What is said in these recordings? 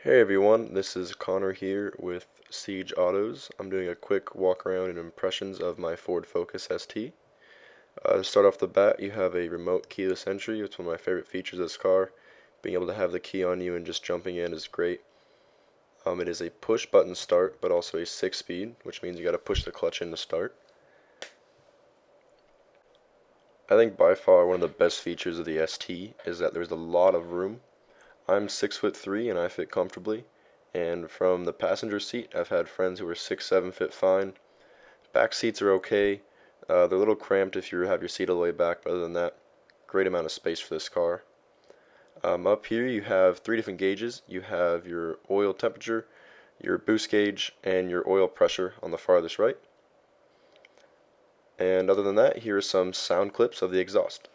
Hey everyone, this is Connor here with Siege Autos. I'm doing a quick walk around and impressions of my Ford Focus ST. To start off the bat, you have a remote keyless entry. It's one of my favorite features of this car. Being able to have the key on you and just jumping in is great. It is a push button start, but also a 6-speed, which means you gotta push the clutch in to start. I think by far one of the best features of the ST is that there's a lot of room. I'm 6'3" and I fit comfortably, and from the passenger seat I've had friends who are 6'7" fit fine. Back seats are okay. They're a little cramped if you have your seat all the way back, but other than that, great amount of space for this car. Up here you have 3 different gauges. You have your oil temperature, your boost gauge, and your oil pressure on the farthest right. And other than that, here are some sound clips of the exhaust.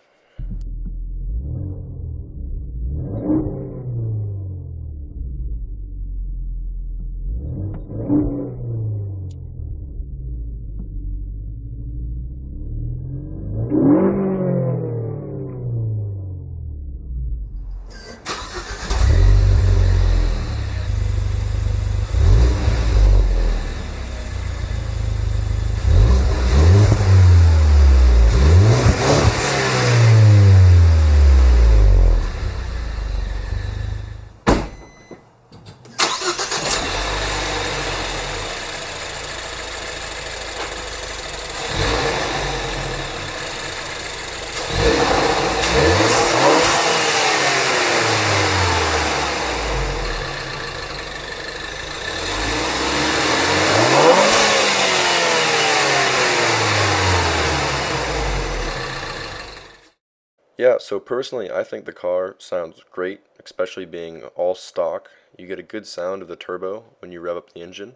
Yeah, so personally, I think the car sounds great, especially being all stock. You get a good sound of the turbo when you rev up the engine.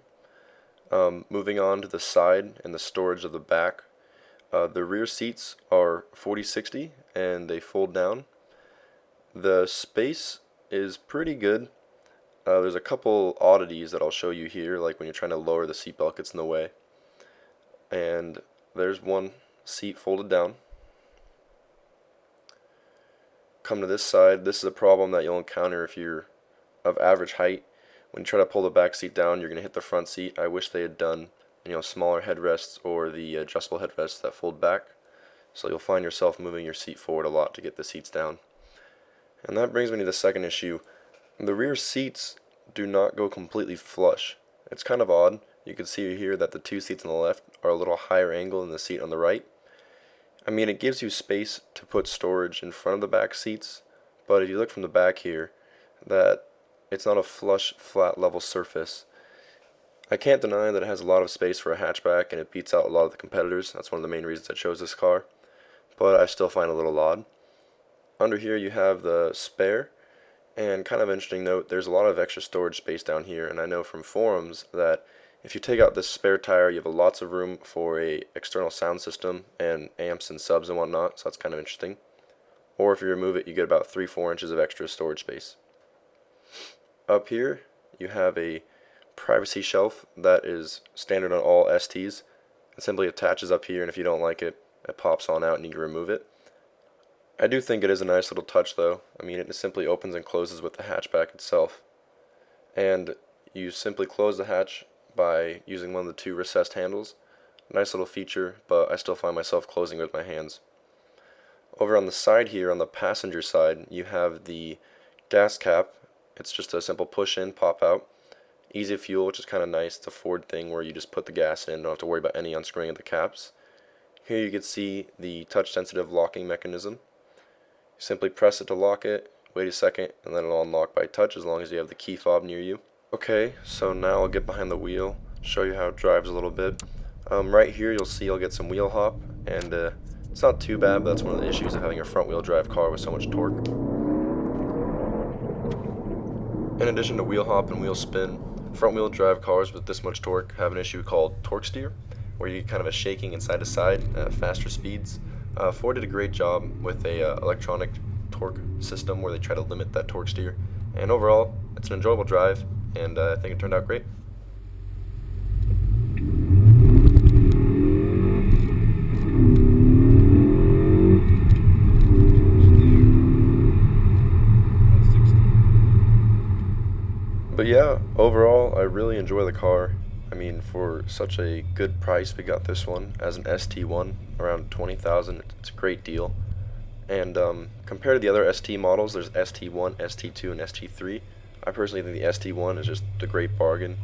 Moving on to the side and the storage of the back, the rear seats are 40/60 and they fold down. The space is pretty good. There's a couple oddities that I'll show you here, like when you're trying to lower the seatbelt gets in the way. And there's one seat folded down. Come to this side, this is a problem that you'll encounter if you're of average height. When you try to pull the back seat down, you're going to hit the front seat. I wish they had done, smaller headrests or the adjustable headrests that fold back. So you'll find yourself moving your seat forward a lot to get the seats down. And that brings me to the second issue. The rear seats do not go completely flush. It's kind of odd. You can see here that the 2 seats on the left are a little higher angle than the seat on the right. I mean, it gives you space to put storage in front of the back seats, but if you look from the back here, that it's not a flush, flat, level surface. I can't deny that it has a lot of space for a hatchback, and it beats out a lot of the competitors. That's one of the main reasons I chose this car, but I still find it a little odd. Under here you have the spare, and kind of interesting note, there's a lot of extra storage space down here, and I know from forums that if you take out this spare tire, you have lots of room for a external sound system and amps and subs and whatnot, so that's kind of interesting. Or if you remove it, you get about 3-4 inches of extra storage space. Up here, you have a privacy shelf that is standard on all STs. It simply attaches up here, and if you don't like it, it pops on out and you can remove it. I do think it is a nice little touch though. I mean, it simply opens and closes with the hatchback itself. And you simply close the hatch by using one of the 2 recessed handles. Nice little feature, but I still find myself closing with my hands. Over on the side here, on the passenger side, you have the gas cap. It's just a simple push in, pop out. Easy fuel, which is kind of nice. It's a Ford thing where you just put the gas in, don't have to worry about any unscrewing of the caps. Here you can see the touch sensitive locking mechanism. You simply press it to lock it, wait a second, and then it'll unlock by touch as long as you have the key fob near you. Okay, so now I'll get behind the wheel, show you how it drives a little bit. Right here you'll see I'll get some wheel hop, and it's not too bad, but that's one of the issues of having a front wheel drive car with so much torque. In addition to wheel hop and wheel spin, front wheel drive cars with this much torque have an issue called torque steer, where you get kind of a shaking inside to side at faster speeds. Ford did a great job with a electronic torque system where they try to limit that torque steer, and overall it's an enjoyable drive, and I think it turned out great. But yeah, overall, I really enjoy the car. I mean, for such a good price, we got this one as an ST1, around 20,000. It's a great deal. And compared to the other ST models, there's ST1, ST2, and ST3. I personally think the ST1 is just a great bargain.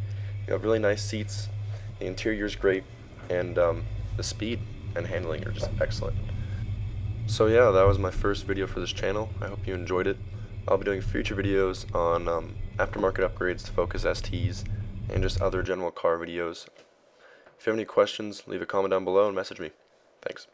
You have really nice seats, the interior is great, and the speed and handling are just excellent. So yeah, that was my first video for this channel. I hope you enjoyed it. I'll be doing future videos on aftermarket upgrades to Focus STs and just other general car videos. If you have any questions, leave a comment down below and message me. Thanks.